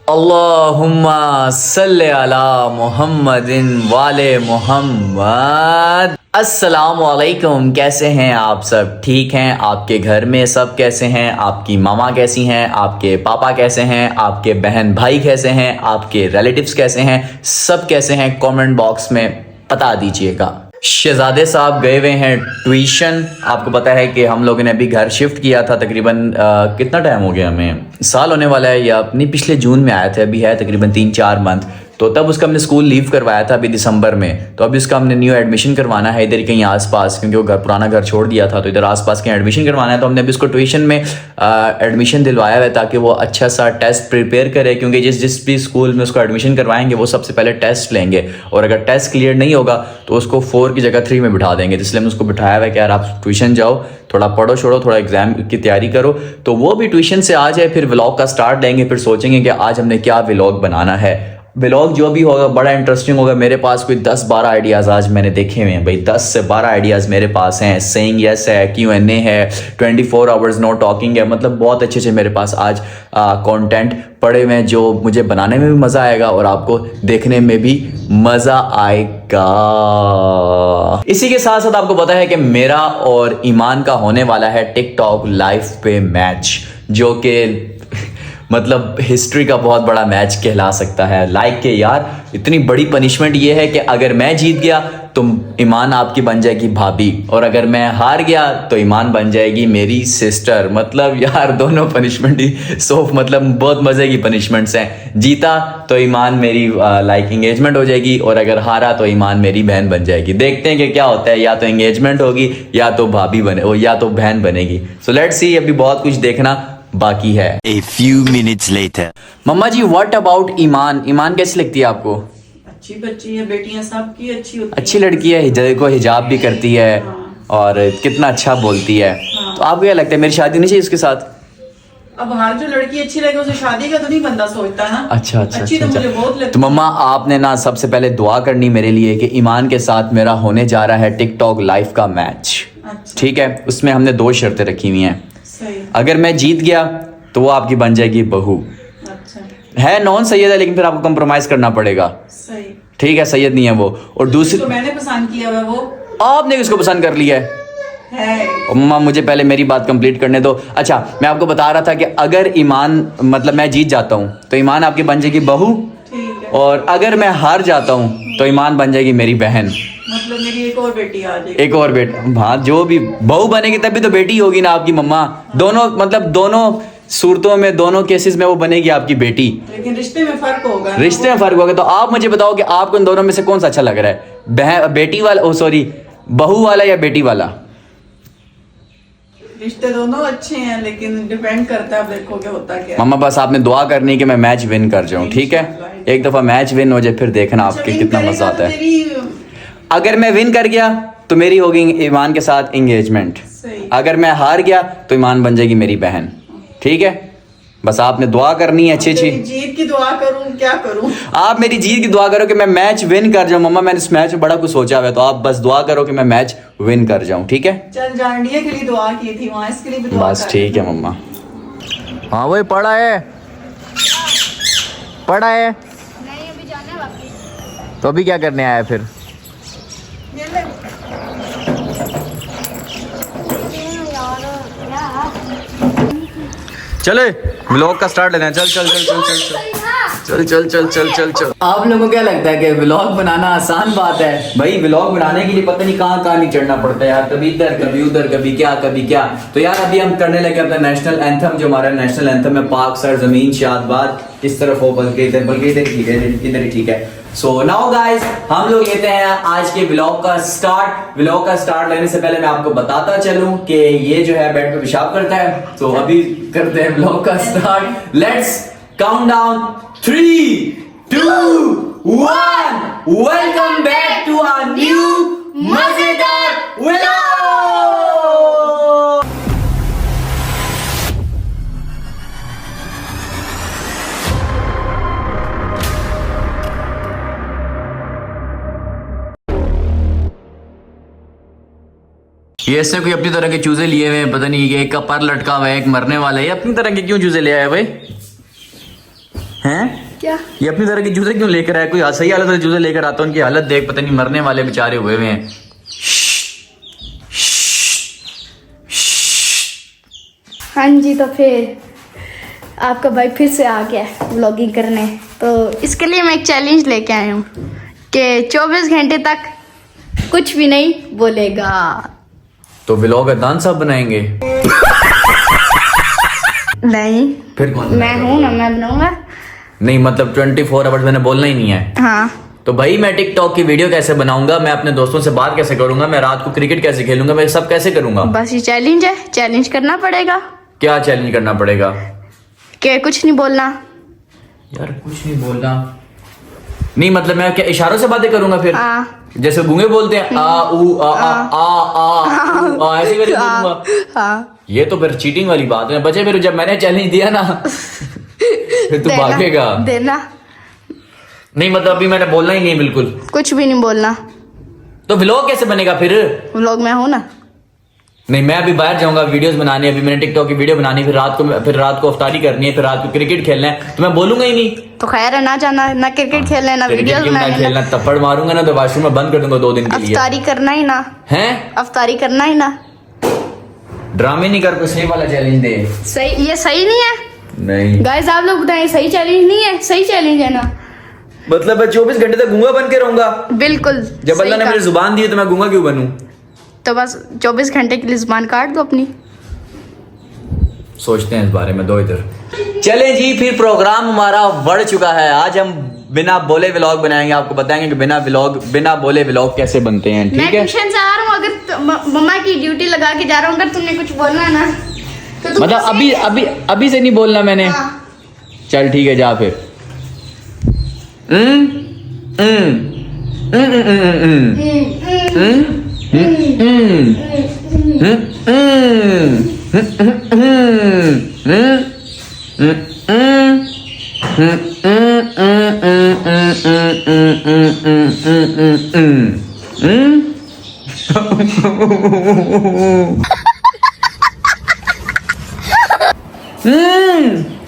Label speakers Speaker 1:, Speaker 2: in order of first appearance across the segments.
Speaker 1: अल्लाहुम्मा सल्ले अला मुहम्मदिन वाले मोहम्मद। अस्सलाम वालेकुम, कैसे हैं आप सब? ठीक हैं? आपके घर में सब कैसे हैं? आपकी मामा कैसी हैं? आपके पापा कैसे हैं? आपके बहन भाई कैसे हैं? आपके रिलेटिव्स कैसे हैं? सब कैसे हैं? कमेंट बॉक्स में बता दीजिएगा। शहजादे साहब गए हुए हैं ट्यूशन। आपको पता है कि हम लोगों ने अभी घर शिफ्ट किया था। तकरीबन कितना टाइम हो गया, हमें साल होने वाला है, या अपनी पिछले जून में आए थे। अभी है तकरीबन 3-4 मंथ। तो तब उसका हमने स्कूल लीव करवाया था अभी दिसंबर में। तो अभी उसका हमने न्यू एडमिशन करवाना है इधर कहीं आसपास, क्योंकि वो पुराना घर छोड़ दिया था, तो इधर आसपास कहीं एडमिशन करवाना है। तो हमने अभी उसको ट्यूशन में एडमिशन दिलवाया है ताकि वो अच्छा सा टेस्ट प्रिपेयर करे, क्योंकि जिस भी स्कूल में उसको एडमिशन करवाएंगे वो सबसे पहले टेस्ट लेंगे, और अगर टेस्ट क्लियर नहीं होगा तो उसको 4 की जगह 3 में बिठा देंगे। इसलिए हमने उसको बिठाया हुआ है कि यार आप ट्यूशन जाओ, थोड़ा पढ़ो छोड़ो, थोड़ा एग्जाम की तैयारी करो। तो वो भी ट्यूशन से आ जाए, फिर व्लॉग का स्टार्ट लेंगे, फिर सोचेंगे कि आज हमने क्या व्लॉग बनाना है। व्लॉग जो भी होगा बड़ा इंटरेस्टिंग होगा। मेरे पास कोई 10-12 आइडियाज़ आज मैंने देखे हुए हैं भाई, 10 से 12 आइडियाज़ मेरे पास हैं। सेइंग यस है, Q&A है, 24 आवर्स नो टॉकिंग है, मतलब बहुत अच्छे अच्छे मेरे पास आज कंटेंट पड़े हुए हैं, जो मुझे बनाने में भी मज़ा आएगा और आपको देखने में भी मज़ा आएगा। इसी के साथ साथ आपको पता है कि मेरा और ईमान का होने वाला है टिकटॉक लाइव पे मैच, जो कि मतलब हिस्ट्री का बहुत बड़ा मैच कहला सकता है। लाइक के यार, इतनी बड़ी पनिशमेंट ये है कि अगर मैं जीत गया तो ईमान आपकी बन जाएगी भाभी, और अगर मैं हार गया तो ईमान बन जाएगी मेरी सिस्टर। मतलब यार दोनों पनिशमेंट ही मतलब बहुत मज़े की पनिशमेंट्स हैं। जीता तो ईमान मेरी लाइक एंगेजमेंट हो जाएगी, और अगर हारा तो ईमान मेरी बहन बन जाएगी। देखते हैं कि क्या होता है, या तो एंगेजमेंट होगी या तो भाभी बने, या तो बहन बनेगी। सो लेट्स सी, अभी बहुत कुछ देखना बाकी है।
Speaker 2: A few minutes later.
Speaker 1: Mamma ji, what about Iman? Iman कैसी लगती है आपको?
Speaker 3: अच्छी बच्ची है, बेटियां सबकी अच्छी होती
Speaker 1: अच्छी लड़की है, देखो हिजाब भी करती है और कितना अच्छा बोलती है। तो आपको क्या लगता है मेरी शादी नहीं चाहिए उसके साथ?
Speaker 3: अब हर जो लड़की अच्छी लगे उसे शादी का तो नहीं बंदा सोचता ना।
Speaker 1: अच्छा अच्छा
Speaker 3: अच्छी
Speaker 1: अच्छा,
Speaker 3: तो मुझे बहुत
Speaker 1: तो
Speaker 3: लगती है।
Speaker 1: मम्मा आपने ना सबसे पहले दुआ करनी मेरे लिए कि ईमान के साथ मेरा होने जा रहा है टिकटॉक लाइव का मैच।
Speaker 3: अच्छा।
Speaker 1: ठीक है, उसमें हमने 2 शर्तें रखी हुई हैं।
Speaker 3: सही।
Speaker 1: अगर मैं जीत गया तो वो आपकी बन जाएगी बहू।
Speaker 3: अच्छा।
Speaker 1: है नॉन सैयद है, लेकिन फिर आपको कंप्रोमाइज करना पड़ेगा।
Speaker 3: सही।
Speaker 1: ठीक है, सैयद नहीं है वो। और दूसरी,
Speaker 3: तो मैंने पसंद किया हुआ वो
Speaker 1: आपने किसको पसंद कर लिया है? अम्मा मुझे पहले मेरी बात कंप्लीट करने दो। अच्छा, मैं आपको बता रहा था कि अगर ईमान मतलब मैं जीत जाता हूँ तो ईमान आपकी बन जाएगी बहू,
Speaker 3: ठीक है।
Speaker 1: और अगर मैं हार जाता हूँ तो ईमान बन जाएगी मेरी बहन।
Speaker 3: मतलब मेरी एक और बेटी आ जाएगी।
Speaker 1: एक और बेटा, हाँ जो भी बहू बनेगी तब भी तो बेटी होगी ना आपकी मम्मा। दोनों मतलब दोनों सूरतों में, दोनों केसेस में वो बनेगी आपकी बेटी।
Speaker 3: लेकिन रिश्ते में फर्क होगा ना।
Speaker 1: रिश्ते में फर्क होगा। तो आप मुझे बताओ कि आपको इन दोनों में से कौन सा अच्छा लग रहा है? बेटी वाला, ओ सॉरी, बहू वाला या बेटी वाला?
Speaker 3: रिश्ते दोनों अच्छे हैं, लेकिन डिपेंड करता है, अब देखो क्या होता क्या है।
Speaker 1: मम्मा बस आपने दुआ करनी है कि मैं मैच विन कर जाऊं, ठीक है? एक दफा मैच विन हो जाए फिर देखना आपके
Speaker 3: अच्छा,
Speaker 1: कितना
Speaker 3: विन
Speaker 1: मजा आता
Speaker 3: करेगा
Speaker 1: है।
Speaker 3: तो तेरी-
Speaker 1: अगर मैं विन कर गया तो मेरी होगी ईमान के साथ एंगेजमेंट।
Speaker 3: सही।
Speaker 1: अगर मैं हार गया तो ईमान बन जाएगी मेरी बहन। ठीक है, बस आपने दुआ करनी है अच्छी अच्छी।
Speaker 3: तेरी जीत की दुआ करूं, क्या करूं?
Speaker 1: आप मेरी जीत की दुआ करो कि मैं मैच विन कर जाऊं। मम्मा मैंने इस मैच में बड़ा कुछ सोचा हुआ है, तो आप बस दुआ करो कि मैं मैच विन कर जाऊं, ठीक है?
Speaker 3: चल, जांडिया के लिए दुआ की थी वहां, इसके लिए भी दुआ
Speaker 1: बस
Speaker 3: कर।
Speaker 1: ठीक है मम्मा। हाँ वही पढ़ा है, पढ़ा है।
Speaker 4: नहीं, अभी जाना है वापस।
Speaker 1: तो अभी क्या करने आया फिर?
Speaker 3: ये ले।
Speaker 1: चले व्लॉग का स्टार्ट लेना है। चल चल चल चल चल चल चल चल चल चल चल। आप लोगों को क्या लगता है कि व्लॉग बनाना आसान बात है? भाई व्लॉग बनाने के लिए पता नहीं कहाँ कहाँ नहीं चढ़ना पड़ता है यार, कभी इधर कभी उधर, कभी क्या कभी क्या। तो यार अभी हम करने लगे अपना नेशनल एंथम, जो हमारा नेशनल एंथम है, पाक सर जमीन शादबाद, इस तरफ हो बल्कि इधर ठीक है, इधर ही ठीक है। सो नाउ गाइस, हम लोग लेते हैं आज के व्लॉग का स्टार्ट। व्लॉग का स्टार्ट लेने से पहले मैं आपको बताता चलूं कि ये जो है बेड पे पेशाब करता है। तो अभी करते हैं व्लॉग का start. Let's count down 3, 2, 1। Welcome back to our new मजेदार व्लॉग। ये इसने कोई अपनी तरह के चूजे लिए हुए हैं, पता नहीं, एक का पर लटका हुआ है, एक मरने वाला है। ये अपनी तरह के क्यों चूजे ले आए भाई? हैं?
Speaker 4: क्या?
Speaker 1: ये अपनी तरह के जूते क्यों लेकर आया? कोई सही हालत में जूते लेकर आता, उनकी हालत देख, पता नहीं मरने वाले बेचारे हुए हुए हैं।
Speaker 4: हाँ जी, तो फिर आपका भाई फिर से आ गया व्लॉगिंग करने। तो इसके लिए मैं एक चैलेंज लेके आई हूँ कि 24 घंटे तक कुछ भी नहीं बोलेगा।
Speaker 1: तो व्लॉग अदनान साहब बनाएंगे?
Speaker 4: नहीं,
Speaker 1: फिर कौन?
Speaker 4: मैं हूँ ना, मैं बनाऊंगा।
Speaker 1: नहीं मतलब 24 आवर्स मैंने बोलना ही नहीं है।
Speaker 4: हाँ,
Speaker 1: तो भाई मैं टिकटॉक की वीडियो कैसे बनाऊंगा, मैं अपने दोस्तों से बात कैसे करूंगा, मैं रात को क्रिकेट कैसे खेलूंगा, मैं सब कैसे करूंगा?
Speaker 4: बस ये चैलेंज है, चैलेंज करना पड़ेगा।
Speaker 1: क्या चैलेंज करना पड़ेगा?
Speaker 4: कि कुछ नहीं बोलना।
Speaker 1: यार कुछ नहीं बोलना नहीं मतलब मैं क्या इशारों से बातें करूंगा फिर?
Speaker 4: हाँ
Speaker 1: जैसे गूंगे बोलते हैं आ ऊ आ ऐसे करके बोलूंगा।
Speaker 4: हाँ,
Speaker 1: ये तो फिर चीटिंग वाली बात है बच्चे। फिर जब मैंने चैलेंज दिया ना फिर तू भागेगा।
Speaker 4: देना
Speaker 1: नहीं मतलब अभी मैंने बोलना ही नहीं बिल्कुल,
Speaker 4: कुछ भी नहीं बोलना।
Speaker 1: तो व्लॉग कैसे बनेगा फिर?
Speaker 4: व्लॉग में हूँ ना।
Speaker 1: नहीं मैं अभी बाहर जाऊंगा वीडियोस बनाने, अभी मैंने टिकटॉक की वीडियो बनानी, फिर रात को अफ्तारी करनी है, फिर रात को क्रिकेट खेलना है, तो मैं बोलूंगा ही नहीं।
Speaker 4: तो खैर है, ना जाना, ना क्रिकेट खेलना है, ना
Speaker 1: क्रिकेट
Speaker 4: वीडियोस
Speaker 1: क्यों ना
Speaker 4: बनानी
Speaker 1: खेलना,
Speaker 4: है।
Speaker 1: थप्पड़ मारूंगा ना तो वॉशरूम में बंद कर दूंगा 2 दिन के लिए।
Speaker 4: अफ्तारी करना ही ना,
Speaker 1: हैं?
Speaker 4: अफ्तारी करना ही ना।
Speaker 1: ड्रामे नहीं कर, कोई सही वाला चैलेंज दे।
Speaker 4: सही, ये सही नहीं है
Speaker 1: नहीं
Speaker 4: गाइस, आप लोग बताएं, सही चैलेंज नहीं है? सही चैलेंज है ना।
Speaker 1: मतलब मैं 24 घंटे तक गूंगा बन के रहूंगा?
Speaker 4: बिल्कुल।
Speaker 1: जब
Speaker 4: सही
Speaker 1: अल्लाह ने
Speaker 4: कहा।
Speaker 1: मुझे जुबान दी है तो मैं गूंगा क्यों बनूं?
Speaker 4: तो बस 24 घंटे के लिए जुबान काट दो अपनी।
Speaker 1: सोचते हैं इस बारे में दो इधर। चले जी, फिर प्रोग्राम हमारा बढ़ चुका है। आज हम बिना बोले व्लॉग बनाएंगे, आपको बताएंगे कि बिना बोले व्लॉग कैसे बनते हैं।
Speaker 4: मैं
Speaker 1: ठीक है,
Speaker 4: ट्यूशन से आ रहा हूँ, अगर मम्मा की ड्यूटी लगा के जा रहा हूँ, अगर तुमने कुछ बोलना ना तो तुम
Speaker 1: मतलब अभी से नहीं बोलना मैंने।
Speaker 4: हाँ।
Speaker 1: चल ठीक है, जा फिर।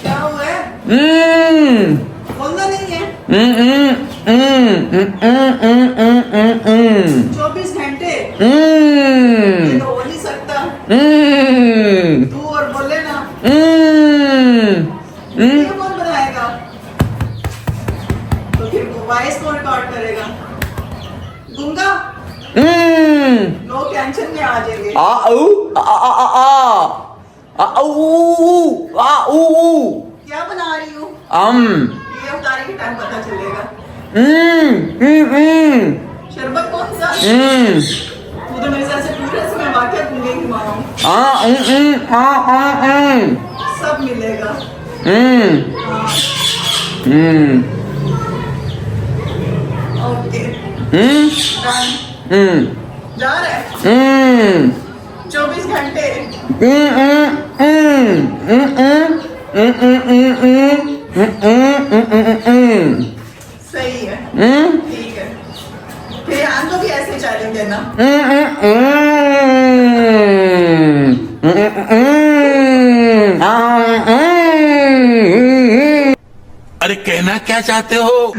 Speaker 3: क्या हुआ है? बोलना नहीं है? 24 घंटे ये तो हो नहीं सकता। तू और बोले ना, ये कौन बनाएगा? तो फिर वॉइस कौन रिकॉर्ड करेगा? दूंगा, लोग टेंशन में आ जाएंगे। क्या बना रही हूँ? ये अफ्तारी के टाइम पता चलेगा। शरबत कौन सा? तू तो मेरे साथ से पूरे समय वाकया दूंगे कि माँ सब मिलेगा। Okay, done. जा रहे 24 घंटे। सही है, ठीक है। फिर यहाँ को भी ऐसे चैलेंज देना।
Speaker 2: अरे कहना क्या चाहते हो?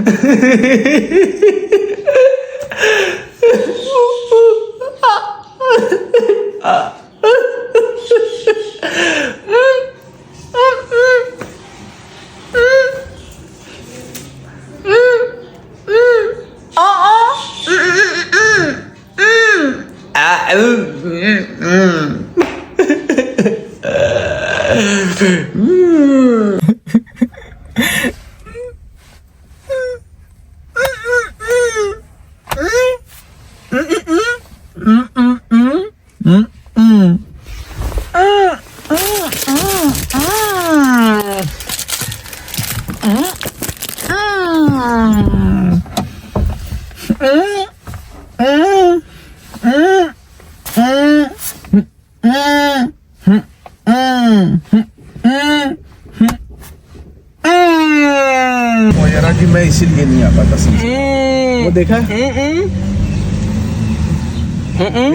Speaker 5: यारा जी मैं इसीलिए नहीं आता कसम से। वो देखा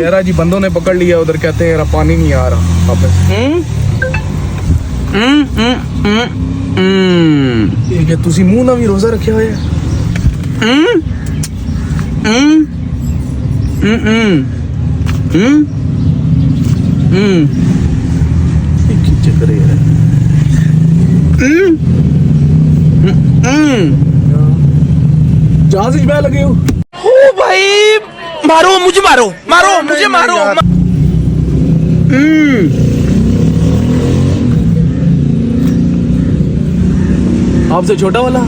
Speaker 5: यारा जी बंदों ने पकड़ लिया उधर, कहते हैं यार पानी नहीं आ रहा वापस। ਕਿ ਤੁਸੀਂ ਮੂੰਹ ਨਾਲ ਵੀ ਰੋਜ਼ਾ ਰੱਖਿਆ ਹੋਇਆ ਕੀ ਚੱਕਰ ਹੈ ਯਾਰ जहाज में लगे हो
Speaker 2: ओ भाई मारो मुझे मारो मारो मुझे मारो
Speaker 5: आपसे छोटा वाला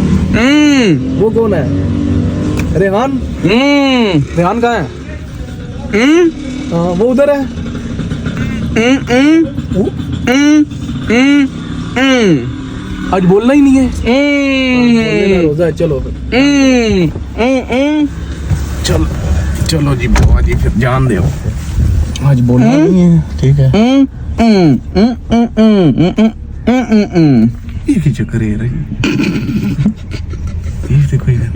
Speaker 5: वो कौन है रेहान रेहान कहाँ है वो उधर है आज बोलना ही नहीं है बोलने का रोजा है चलो फिर चलो चलो जी बाबा जी फिर जान दो आज बोलना नहीं है ठीक है ये की चक्कर है रही ये देखो यार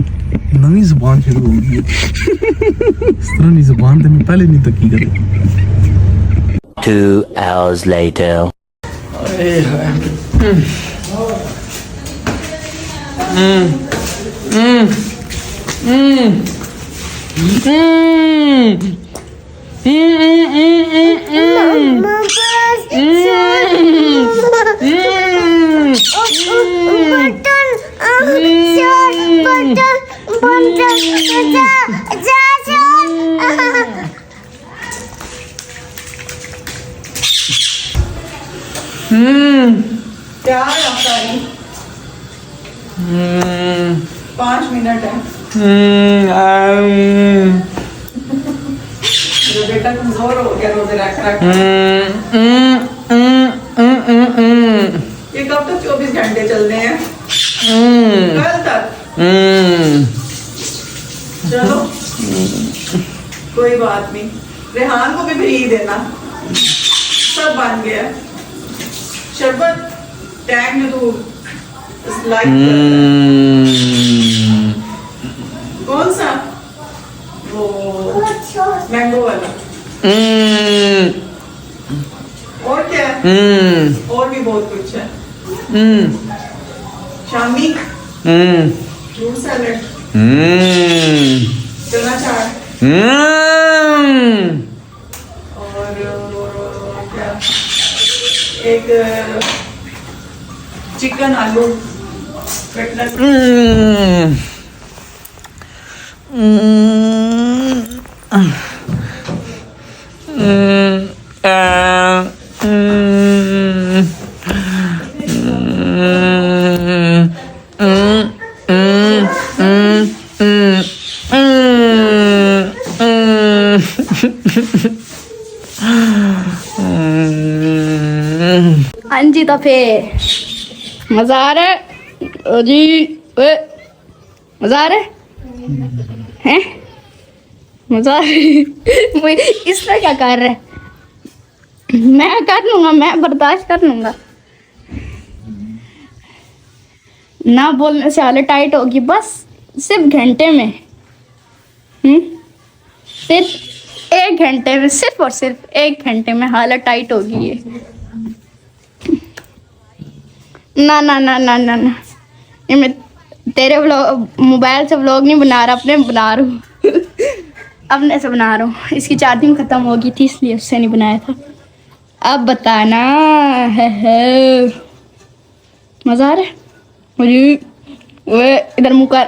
Speaker 5: नवी जुबान शुरू हो गई है इस तरह की जुबान तो मैं पहले नहीं तकी करी
Speaker 1: 2 hours later.
Speaker 3: क्या है अफ्तारी 5 मिनट है जो बेटा कमजोर हो गया रोजे रख रख ये कब तक 24 घंटे चलते हैं कल तक चलो कोई बात नहीं रेहान को भी फ्री देना सब बन गया शरबत टैग में तू लाइक कौन सा वो मैंगो वाला और क्या और भी बहुत कुछ है शामी फ्रूट सैलेड चना चाट और क्या एक चिकन आलू कटलेट
Speaker 4: हाँ जी तो फिर मजा आ रहा है ओ जी ओए मजा आ रहा है हैं मजा आ रहा है इसमें क्या कर रहा है मैं कर लूंगा मैं बर्दाश्त कर लूंगा ना बोलने से हालत टाइट होगी बस सिर्फ घंटे में सिर्फ 1 घंटे में सिर्फ और सिर्फ 1 घंटे में हालत टाइट होगी ये ना ना ना ना ना ना ये मैं तेरे व्लॉग मोबाइल से व्लॉग नहीं बना रहा अपने बना रहा हूँ अपने से बना रहा हूँ इसकी चार्जिंग ख़त्म हो गई थी इसलिए उससे नहीं बनाया था अब बताना है मज़ा आ रहा है मुझे वे इधर मुँह कर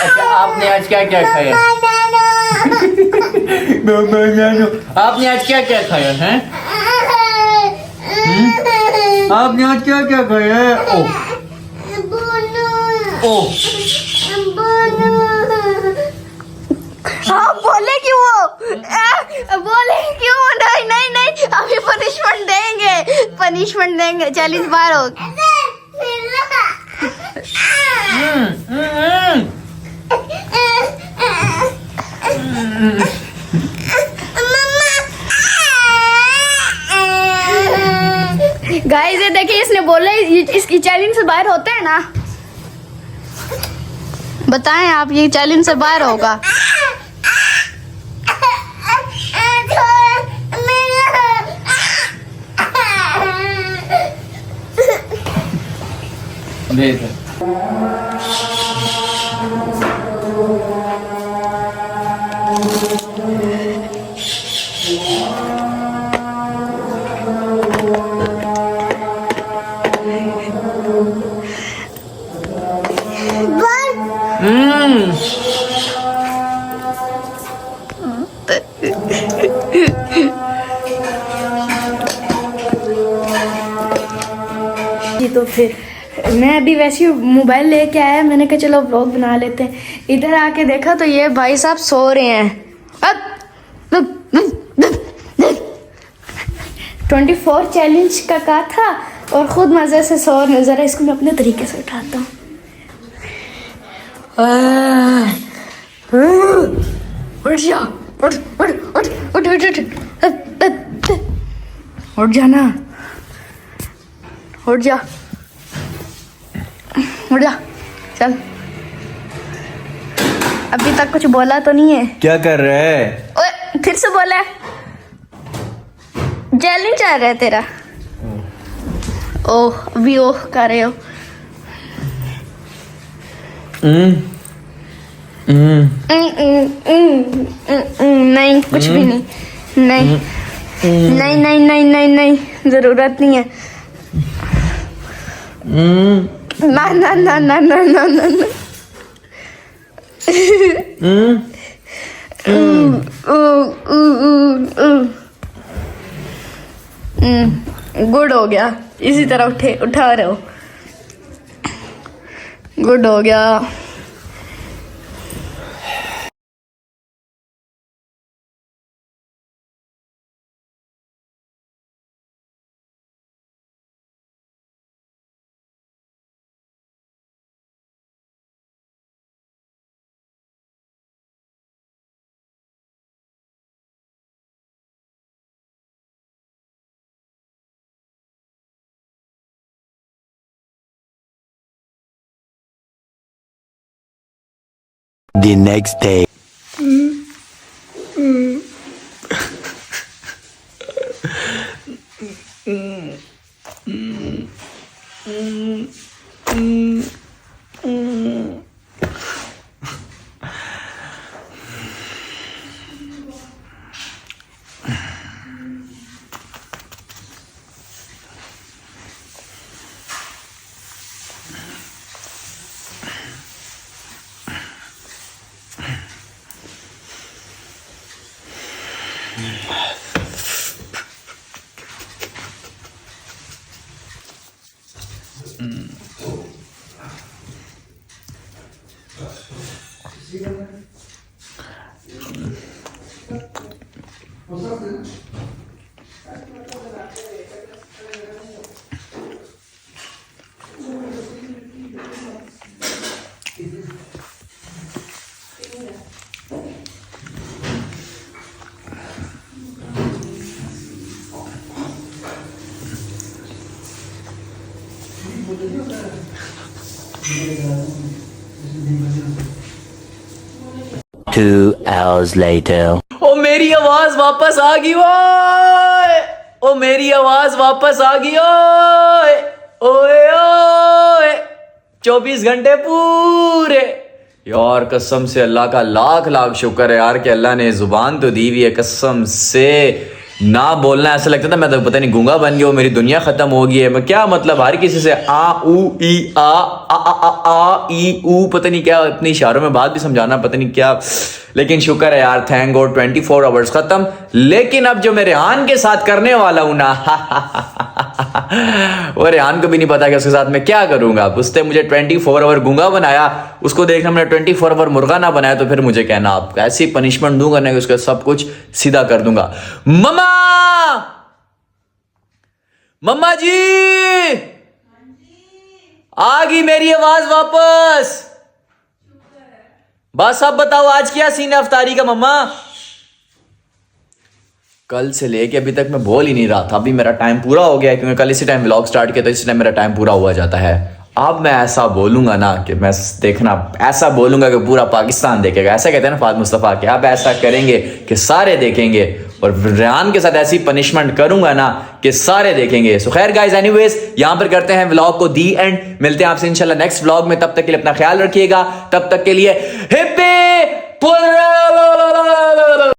Speaker 1: अच्छा आपने आज क्या क्या खाया आपने आज क्या क्या खाया है आपने आज क्या क्या खाया है ओ
Speaker 4: हाँ बोले क्यों वो बोले क्यों नहीं नहीं नहीं अभी पनिशमेंट देंगे 40 बार हो गाइस ये देखिए इसने बोला इसकी चैलेंज से बाहर होते हैं ना बताएं आप ये चैलेंज से बाहर होगा जी तो फिर मैं अभी वैसे ही मोबाइल लेके आया, मैंने कहा चलो व्लॉग बना लेते हैं। इधर आके देखा तो ये भाई साहब सो रहे हैं। 24 चैलेंज का कहा था और खुद मजे से सो रहे। जरा इसको मैं अपने तरीके से उठाता हूँ। उठ जा, उठ उठ उठ उठ उठ उठ उठ जाना, उठ जा, उठ जा, चल। अभी तक कुछ बोला तो नहीं है?
Speaker 1: क्या कर रहे है?
Speaker 4: ओए फिर से बोला, चैलेंज आ रहा है तेरा। ओह अभी ओह कर रहे हो। नहीं कुछ भी नहीं, नहीं नहीं नहीं नहीं नहीं नहीं, जरूरत नहीं है। ना ना ना ना ना ना ना ना। गुड हो गया, इसी तरह उठा रहे हो। गुड हो गया।
Speaker 2: The next day.
Speaker 6: Two hours later.
Speaker 1: ओ मेरी आवाज वापस आ गई ओए, ओ मेरी आवाज वापस आ गई ओए, ओए ओए 24 घंटे पूरे। यार कसम से अल्लाह का लाख लाख शुक्र है यार कि अल्लाह ने जुबान तो दी हुई है। कसम से ना बोलना ऐसा लगता था मैं तो पता नहीं गूंगा बन गया हूँ, मेरी दुनिया खत्म हो गई है। मैं क्या मतलब हर किसी से आ ऊ ई आ ई ऊ पता नहीं क्या अपने इशारों में बात भी समझाना पता नहीं क्या। लेकिन शुक्र है यार, थैंक गॉड 24 आवर्स खत्म। लेकिन अब जो मैं रेहान के साथ करने वाला हूं ना वो रेहान को भी नहीं पता कि उसके साथ मैं क्या करूंगा। उसने मुझे 24 आवर गूंगा बनाया, उसको देखना मैंने 24 आवर मुर्गा ना बनाया तो फिर मुझे कहना आप ऐसी पनिशमेंट दूंगा ना कि उसका सब कुछ सीधा कर दूंगा। मम्मा, मम्मा जी आ गई मेरी आवाज वापस। बस अब बताओ आज क्या सीन है अफ्तारी का मम्मा? कल से लेके अभी तक मैं बोल ही नहीं रहा था। अभी मेरा टाइम पूरा हो गया है क्योंकि कल इसी टाइम व्लॉग स्टार्ट किया तो इसी टाइम मेरा टाइम पूरा हुआ जाता है। अब मैं ऐसा बोलूंगा ना कि मैं देखना ऐसा बोलूंगा कि पूरा पाकिस्तान देखेगा। ऐसा कहते हैं ना फाद मुस्तफ़ा के, अब ऐसा करेंगे कि सारे देखेंगे और रेहान के साथ ऐसी पनिशमेंट करूंगा ना कि सारे देखेंगे। सो खैर गाइस, एनीवेज यहां पर करते हैं व्लॉग को दी एंड। मिलते हैं आपसे इंशाल्लाह नेक्स्ट व्लॉग में, तब तक के लिए अपना ख्याल रखिएगा। तब तक के लिए हिप्पी